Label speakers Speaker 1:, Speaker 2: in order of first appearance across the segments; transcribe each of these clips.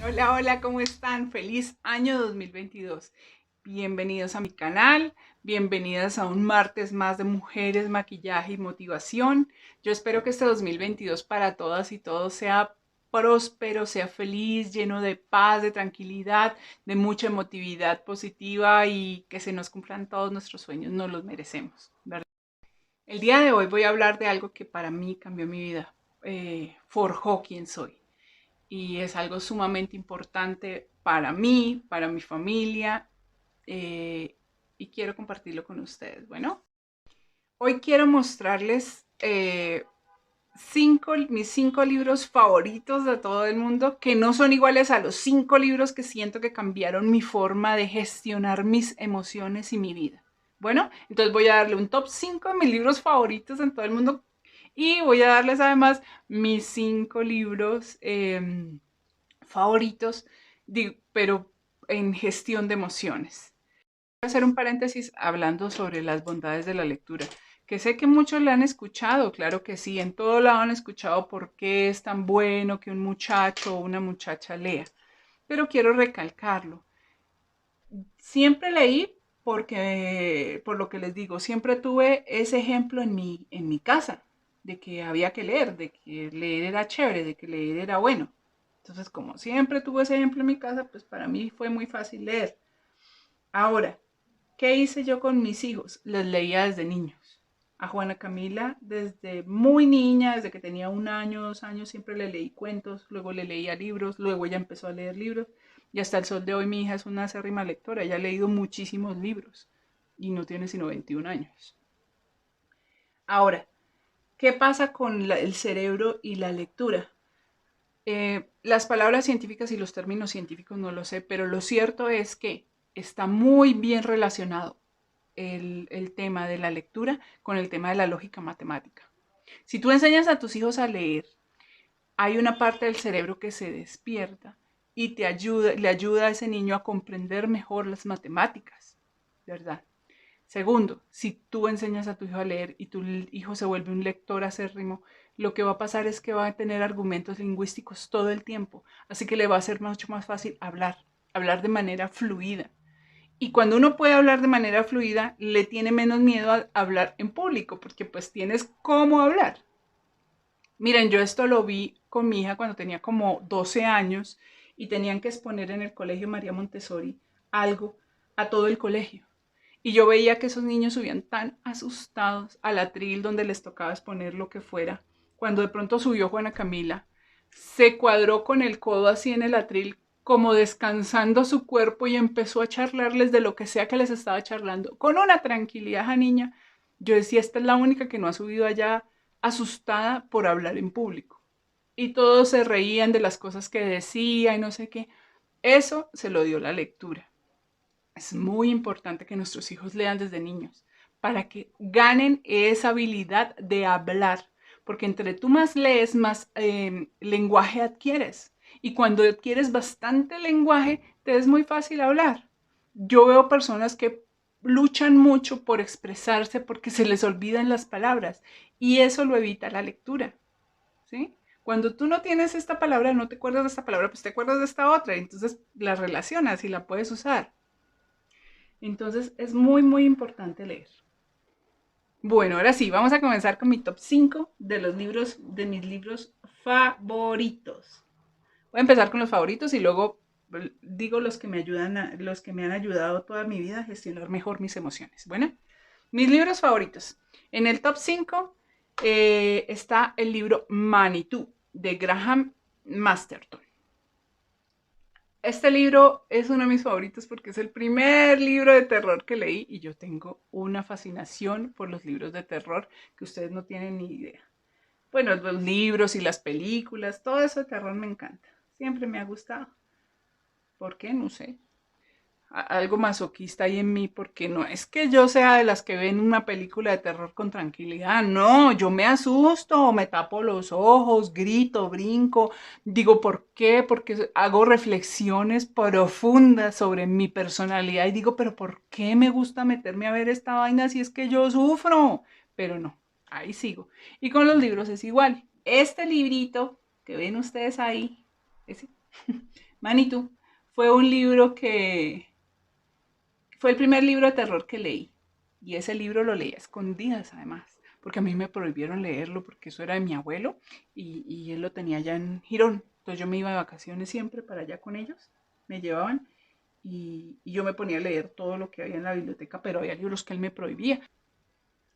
Speaker 1: Hola, hola, ¿cómo están? Feliz año 2022. Bienvenidos a mi canal, bienvenidas a un martes más de mujeres, maquillaje y motivación. Yo espero que este 2022 para todas y todos sea próspero, sea feliz, lleno de paz, de tranquilidad, de mucha emotividad positiva y que se nos cumplan todos nuestros sueños, nos los merecemos, ¿verdad? El día de hoy voy a hablar de algo que para mí cambió mi vida, forjó quién soy y es algo sumamente importante para mí, para mi familia eh, y quiero compartirlo con ustedes. Bueno, hoy quiero mostrarles mis 5 libros favoritos de todo el mundo que no son iguales a los 5 libros que siento que cambiaron mi forma de gestionar mis emociones y mi vida. Bueno, entonces voy a darle un top 5 de mis libros favoritos en todo el mundo y voy a darles además mis 5 libros favoritos, pero en gestión de emociones. Voy a hacer un paréntesis hablando sobre las bondades de la lectura, que sé que muchos la han escuchado, claro que sí, en todo lado han escuchado por qué es tan bueno que un muchacho o una muchacha lea, pero quiero recalcarlo. Siempre leí porque, por lo que les digo, siempre tuve ese ejemplo en mi casa, de que había que leer, de que leer era chévere, de que leer era bueno. Entonces, como siempre tuve ese ejemplo en mi casa, pues para mí fue muy fácil leer. Ahora, ¿qué hice yo con mis hijos? Les leía desde niños. A Juana Camila, desde muy niña, desde que tenía 1 año, 2 años, siempre le leí cuentos, luego le leía libros, luego ella empezó a leer libros y hasta el sol de hoy mi hija es una acérrima lectora, ella ha leído muchísimos libros y no tiene sino 21 años. Ahora, ¿qué pasa con el cerebro y la lectura? Las palabras científicas y los términos científicos no lo sé, pero lo cierto es que está muy bien relacionado el tema de la lectura con el tema de la lógica matemática. Si tú enseñas a tus hijos a leer, hay una parte del cerebro que se despierta y le ayuda a ese niño a comprender mejor las matemáticas, ¿verdad? Segundo, si tú enseñas a tu hijo a leer y tu hijo se vuelve un lector acérrimo, lo que va a pasar es que va a tener argumentos lingüísticos todo el tiempo, así que le va a ser mucho más fácil hablar de manera fluida. Y cuando uno puede hablar de manera fluida, le tiene menos miedo a hablar en público, porque pues tienes cómo hablar. Miren, yo esto lo vi con mi hija cuando tenía como 12 años y tenían que exponer en el colegio María Montessori algo a todo el colegio. Y yo veía que esos niños subían tan asustados al atril donde les tocaba exponer lo que fuera. Cuando de pronto subió Juana Camila, se cuadró con el codo así en el atril, como descansando su cuerpo y empezó a charlarles de lo que sea que les estaba charlando, con una tranquilidad a niña. Yo decía, esta es la única que no ha subido allá asustada por hablar en público. Y todos se reían de las cosas que decía y no sé qué. Eso se lo dio la lectura. Es muy importante que nuestros hijos lean desde niños para que ganen esa habilidad de hablar, porque entre tú más lees, más lenguaje adquieres. Y cuando adquieres bastante lenguaje, te es muy fácil hablar. Yo veo personas que luchan mucho por expresarse porque se les olvidan las palabras y eso lo evita la lectura, ¿sí? Cuando tú no tienes esta palabra, no te acuerdas de esta palabra, pues te acuerdas de esta otra, y entonces la relacionas y la puedes usar. Entonces es muy, muy importante leer. Bueno, ahora sí, vamos a comenzar con mi top 5 de los libros, de mis libros favoritos. Voy a empezar con los favoritos y luego digo los que me han ayudado toda mi vida a gestionar mejor mis emociones. Bueno, mis libros favoritos. En el top 5 está el libro Manitou de Graham Masterton. Este libro es uno de mis favoritos porque es el primer libro de terror que leí y yo tengo una fascinación por los libros de terror que ustedes no tienen ni idea. Bueno, los libros y las películas, todo eso de terror me encanta. Siempre me ha gustado. ¿Por qué? No sé. Algo masoquista ahí en mí, porque no es que yo sea de las que ven una película de terror con tranquilidad, no, yo me asusto, me tapo los ojos, grito, brinco, digo, ¿por qué? Porque hago reflexiones profundas sobre mi personalidad y digo, pero ¿por qué me gusta meterme a ver esta vaina si es que yo sufro? Pero no, ahí sigo. Y con los libros es igual. Este librito que ven ustedes ahí, ese, Manitou fue un libro que fue el primer libro de terror que leí. Y ese libro lo leí a escondidas, además, porque a mí me prohibieron leerlo porque eso era de mi abuelo y él lo tenía allá en Girón. Entonces yo me iba de vacaciones siempre para allá con ellos, me llevaban y yo me ponía a leer todo lo que había en la biblioteca, pero había libros que él me prohibía.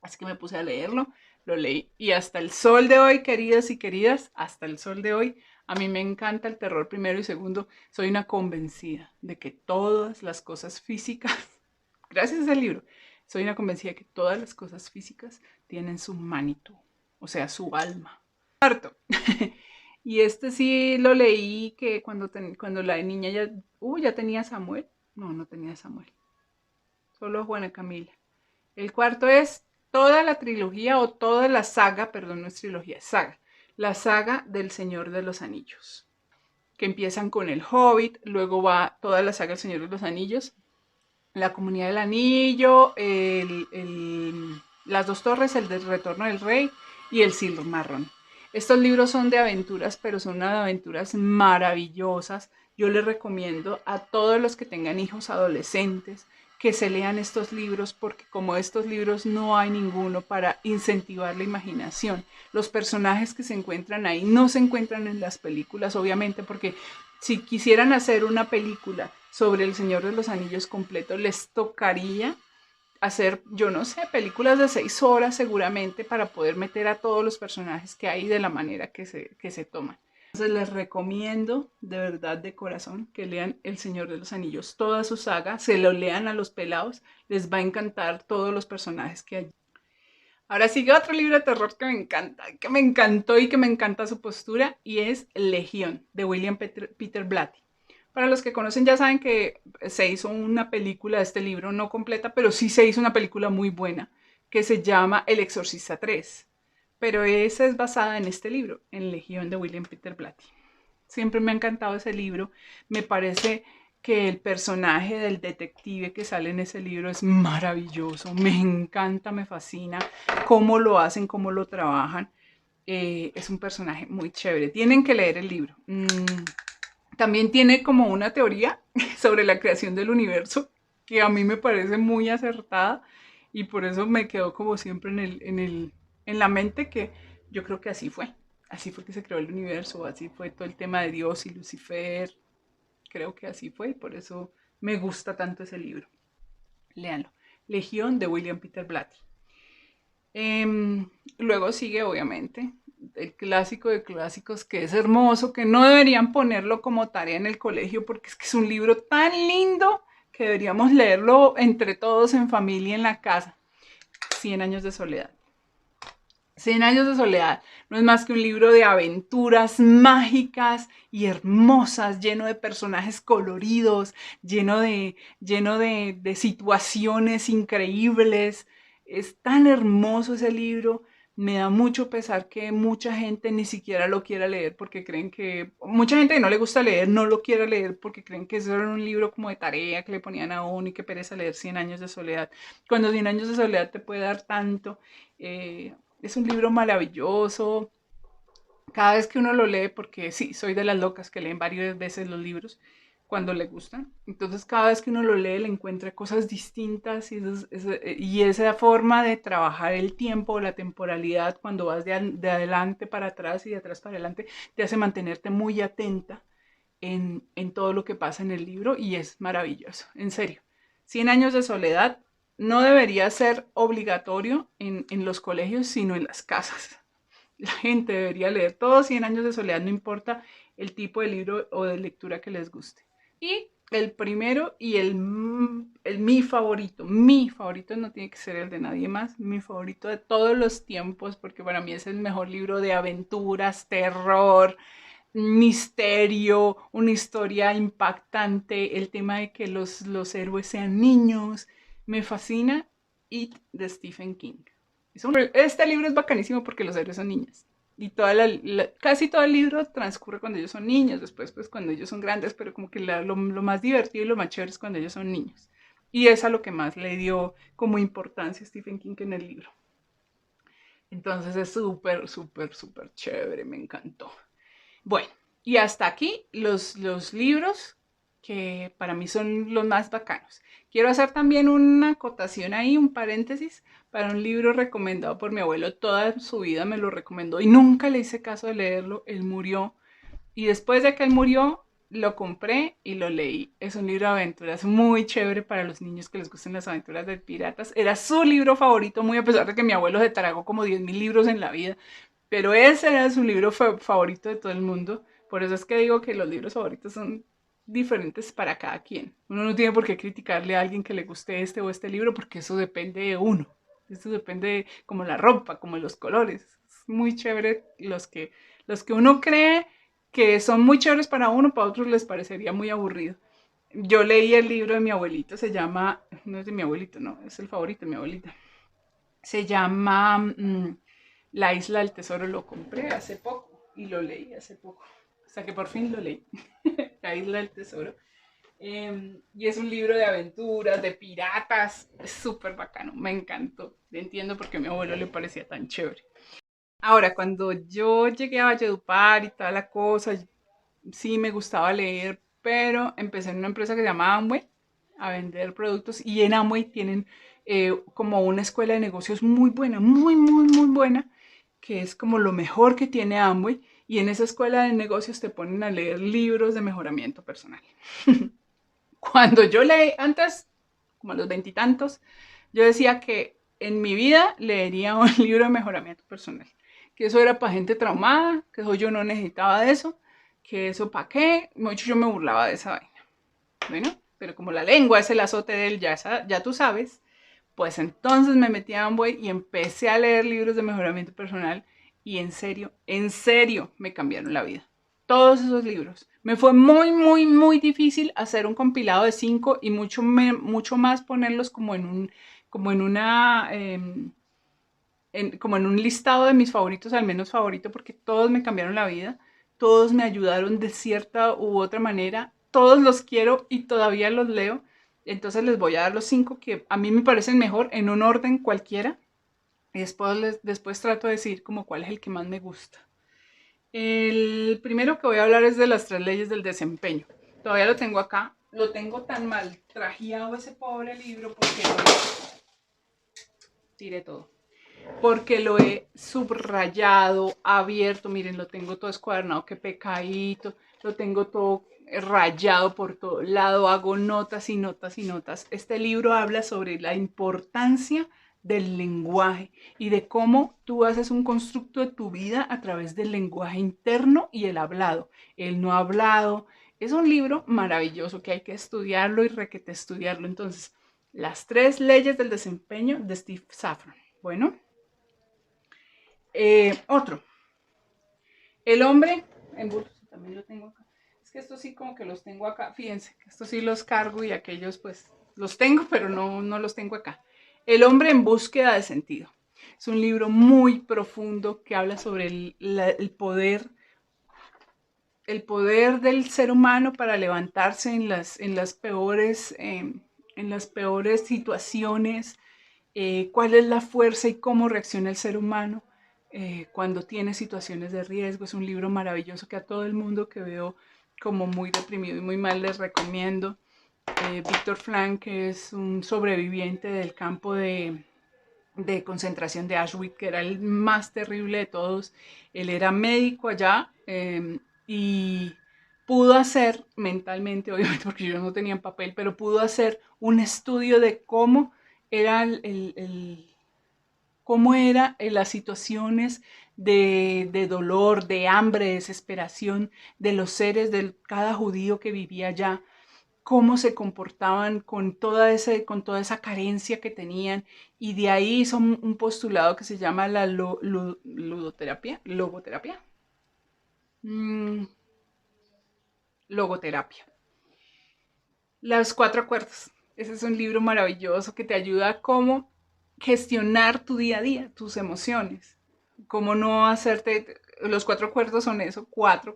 Speaker 1: Así que me puse a leerlo, lo leí. Y hasta el sol de hoy, queridas y queridas, hasta el sol de hoy, a mí me encanta el terror primero y segundo. Soy una convencida de que todas las cosas físicas, gracias a ese libro, soy una convencida de que todas las cosas físicas tienen su manito, o sea, su alma. Harto. Y este sí lo leí que cuando la niña ya tenía Samuel. No, no tenía Samuel. Solo Juana Camila. El cuarto es toda la trilogía o toda la saga, perdón, no es trilogía, es saga. La saga del Señor de los Anillos. Que empiezan con el Hobbit, luego va toda la saga del Señor de los Anillos, la Comunidad del Anillo, las dos torres, el del Retorno del Rey y el Silmarrón. Estos libros son de aventuras, pero son unas aventuras maravillosas. Yo les recomiendo a todos los que tengan hijos adolescentes que se lean estos libros porque como estos libros no hay ninguno para incentivar la imaginación. Los personajes que se encuentran ahí no se encuentran en las películas, obviamente, porque si quisieran hacer una película sobre El Señor de los Anillos completo, les tocaría hacer, yo no sé, películas de 6 horas seguramente para poder meter a todos los personajes que hay de la manera que se toman. Entonces les recomiendo de verdad de corazón que lean El Señor de los Anillos, toda su saga, se lo lean a los pelados, les va a encantar todos los personajes que hay. Ahora sigue otro libro de terror que me encanta, que me encantó y que me encanta su postura, y es Legión, de William Peter Blatty. Para los que conocen ya saben que se hizo una película de este libro, no completa, pero sí se hizo una película muy buena, que se llama El Exorcista 3. Pero esa es basada en este libro, en Legión de William Peter Blatty. Siempre me ha encantado ese libro, me parece que el personaje del detective que sale en ese libro es maravilloso, me encanta, me fascina cómo lo hacen, cómo lo trabajan. Es un personaje muy chévere. Tienen que leer el libro. También tiene como una teoría sobre la creación del universo que a mí me parece muy acertada y por eso me quedó como siempre en la mente que yo creo que así fue. Así fue que se creó el universo, así fue todo el tema de Dios y Lucifer. Creo que así fue y por eso me gusta tanto ese libro. Léanlo. Legión de William Peter Blatty. Luego sigue, obviamente, el clásico de clásicos, que es hermoso, que no deberían ponerlo como tarea en el colegio porque es que es un libro tan lindo que deberíamos leerlo entre todos en familia en la casa. 100 años de soledad. 100 años de soledad no es más que un libro de aventuras mágicas y hermosas, lleno de personajes coloridos, lleno de situaciones increíbles. Es tan hermoso ese libro. Me da mucho pesar que mucha gente ni siquiera lo quiera leer porque creen que, mucha gente que no le gusta leer no lo quiere leer porque creen que eso era un libro como de tarea que le ponían a uno y que pereza leer 100 años de soledad. Cuando 100 años de soledad te puede dar tanto. Es un libro maravilloso. Cada vez que uno lo lee, porque sí, soy de las locas que leen varias veces los libros cuando le gustan. Entonces, cada vez que uno lo lee, le encuentra cosas distintas y esa forma de trabajar el tiempo, la temporalidad, cuando vas de adelante para atrás y de atrás para adelante, te hace mantenerte muy atenta en todo lo que pasa en el libro y es maravilloso, en serio. 100 años de soledad no debería ser obligatorio en los colegios, sino en las casas. La gente debería leer todos 100 años de soledad, no importa el tipo de libro o de lectura que les guste. Y el primero y mi favorito no tiene que ser el de nadie más, mi favorito de todos los tiempos, porque para mí es el mejor libro de aventuras, terror, misterio, una historia impactante, el tema de que los héroes sean niños, me fascina. It de Stephen King. Este libro es bacanísimo porque los héroes son niños. Y casi todo el libro transcurre cuando ellos son niños, después pues cuando ellos son grandes, pero como que lo más divertido y lo más chévere es cuando ellos son niños. Y es a lo que más le dio como importancia a Stephen King en el libro. Entonces es súper, súper, súper chévere, me encantó. Bueno, Y hasta aquí los libros que para mí son los más bacanos. Quiero hacer también una acotación ahí, un paréntesis, para un libro recomendado por mi abuelo. Toda su vida me lo recomendó y nunca le hice caso de leerlo. Él murió y después de que él murió, lo compré y lo leí. Es un libro de aventuras muy chévere para los niños que les gusten las aventuras de piratas. Era su libro favorito, muy a pesar de que mi abuelo se tragó como 10.000 libros en la vida. Pero ese era su libro favorito de todo el mundo. Por eso es que digo que los libros favoritos son diferentes para cada quien. Uno no tiene por qué criticarle a alguien que le guste este o este libro porque eso depende de uno. Eso depende de, como la ropa, como los colores. Es muy chévere los que uno cree que son muy chéveres para uno, para otros les parecería muy aburrido. Yo leí el libro de mi abuelito, se llama, no es de mi abuelito, no, es el favorito de mi abuelita. Se llama La Isla del Tesoro, lo compré hace poco y lo leí hace poco. Hasta que por fin lo leí. La Isla del Tesoro. Y es un libro de aventuras, de piratas. Es súper bacano, me encantó. Entiendo por qué a mi abuelo le parecía tan chévere. Ahora, cuando yo llegué a Valledupar y toda la cosa, sí me gustaba leer, pero empecé en una empresa que se llama Amway a vender productos y en Amway tienen como una escuela de negocios muy buena, muy, muy, muy buena, que es como lo mejor que tiene Amway y en esa escuela de negocios te ponen a leer libros de mejoramiento personal. Cuando yo leí antes, como a los veintitantos, yo decía que en mi vida leería un libro de mejoramiento personal, que eso era para gente traumada, que eso yo no necesitaba de eso, que eso para qué, mucho yo me burlaba de esa vaina. Bueno, pero como la lengua es el azote de él, ya tú sabes, pues entonces me metí a Amway y empecé a leer libros de mejoramiento personal y en serio me cambiaron la vida. Todos esos libros. Me fue muy, muy, muy difícil hacer un compilado de 5 y mucho más ponerlos como en una, como en un listado de mis favoritos, al menos favorito, porque todos me cambiaron la vida, todos me ayudaron de cierta u otra manera, todos los quiero y todavía los leo. Entonces les voy a dar los 5 que a mí me parecen mejor en un orden cualquiera y después trato de decir como cuál es el que más me gusta. El primero que voy a hablar es de las 3 leyes del desempeño. Todavía lo tengo acá. Lo tengo tan mal trajeado ese pobre libro porque tiré todo. Porque lo he subrayado, abierto, miren, lo tengo todo escuadernado, que pecadito, lo tengo todo rayado por todo lado, hago notas y notas y notas. Este libro habla sobre la importancia del lenguaje y de cómo tú haces un constructo de tu vida a través del lenguaje interno y el hablado, el no hablado. Es un libro maravilloso que hay que estudiarlo y requete estudiarlo. Entonces, las 3 leyes del desempeño de Steve Safran. Bueno, otro. El hombre, en bultos, también lo tengo acá. Es que estos sí como que los tengo acá. Fíjense, que estos sí los cargo y aquellos pues los tengo, pero no los tengo acá. El hombre en búsqueda de sentido. Es un libro muy profundo que habla sobre el poder del ser humano para levantarse en las peores situaciones, cuál es la fuerza y cómo reacciona el ser humano cuando tiene situaciones de riesgo. Es un libro maravilloso que a todo el mundo que veo como muy deprimido y muy mal les recomiendo. Víctor Frank, que es un sobreviviente del campo de concentración de Auschwitz, que era el más terrible de todos. Él era médico allá y pudo hacer mentalmente, obviamente porque yo no tenía papel, pero pudo hacer un estudio de cómo era cómo era en las situaciones de dolor, de hambre, de desesperación de los seres de cada judío que vivía allá, cómo se comportaban con toda esa carencia que tenían, y de ahí hizo un postulado que se llama la ludoterapia, logoterapia, mm, logoterapia. Los 4 acuerdos. Ese es un libro maravilloso que te ayuda a cómo gestionar tu día a día, tus emociones, cómo no hacerte, los 4 acuerdos son eso, cuatro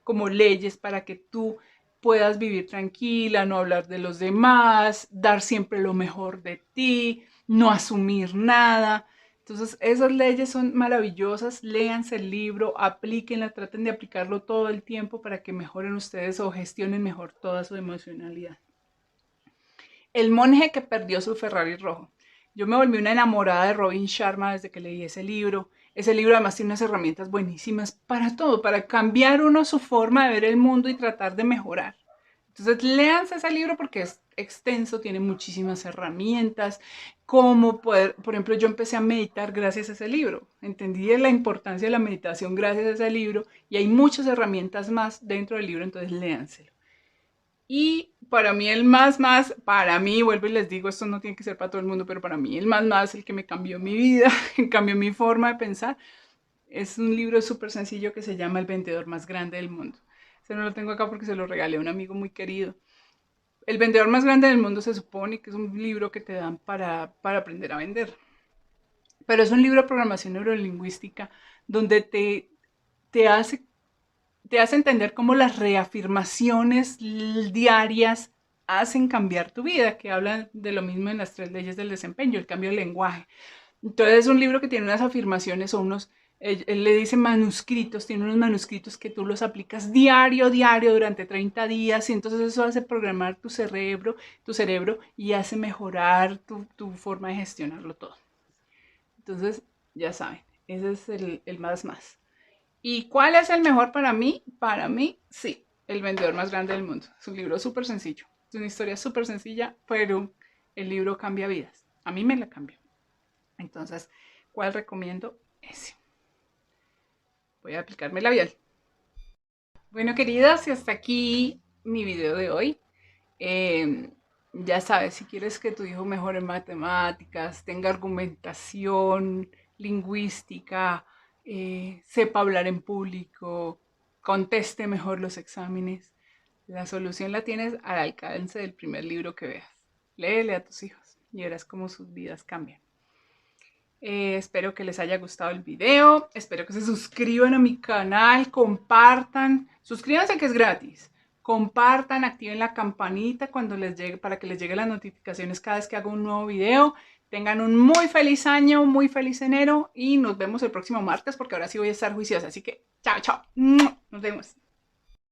Speaker 1: como leyes para que tú puedas vivir tranquila, no hablar de los demás, dar siempre lo mejor de ti, no asumir nada. Entonces, esas leyes son maravillosas. Léanse el libro, aplíquenla, traten de aplicarlo todo el tiempo para que mejoren ustedes o gestionen mejor toda su emocionalidad. El monje que perdió su Ferrari rojo. Yo me volví una enamorada de Robin Sharma desde que leí ese libro. Ese libro además tiene unas herramientas buenísimas para todo, para cambiar uno su forma de ver el mundo y tratar de mejorar. Entonces, léanse ese libro porque es extenso, tiene muchísimas herramientas, como poder, por ejemplo, yo empecé a meditar gracias a ese libro, entendí la importancia de la meditación gracias a ese libro y hay muchas herramientas más dentro del libro, entonces léanselo. Y para mí para mí, vuelvo y les digo, esto no tiene que ser para todo el mundo, pero para mí el que me cambió mi vida, cambió mi forma de pensar, es un libro súper sencillo que se llama El vendedor más grande del mundo. Ese no lo tengo acá porque se lo regalé a un amigo muy querido. El vendedor más grande del mundo se supone que es un libro que te dan para aprender a vender. Pero es un libro de programación neurolingüística donde te hace te hace entender cómo las reafirmaciones diarias hacen cambiar tu vida, que hablan de lo mismo en las 3 leyes del desempeño, el cambio de lenguaje. Entonces es un libro que tiene unas afirmaciones o él le dice manuscritos, tiene unos manuscritos que tú los aplicas diario, durante 30 días, y entonces eso hace programar tu cerebro y hace mejorar tu forma de gestionarlo todo. Entonces, ya saben, ese es el más. ¿Y cuál es el mejor para mí? Para mí, sí, El vendedor más grande del mundo. Es un libro súper sencillo. Es una historia súper sencilla, pero el libro cambia vidas. A mí me la cambió. Entonces, ¿cuál recomiendo? Ese. Voy a aplicarme el labial. Bueno, queridas, y hasta aquí mi video de hoy. Eh, ya sabes, si quieres que tu hijo mejore en matemáticas, tenga argumentación lingüística, sepa hablar en público, conteste mejor los exámenes, la solución la tienes al alcance del primer libro que veas. Léele a tus hijos y verás cómo sus vidas cambian. Espero que les haya gustado el video, espero que se suscriban a mi canal, compartan, suscríbanse que es gratis, compartan, activen la campanita cuando les llegue, para que les lleguen las notificaciones cada vez que hago un nuevo video. Tengan un muy feliz año, muy feliz enero y nos vemos el próximo martes porque ahora sí voy a estar juiciosa, así que chao, chao, nos vemos.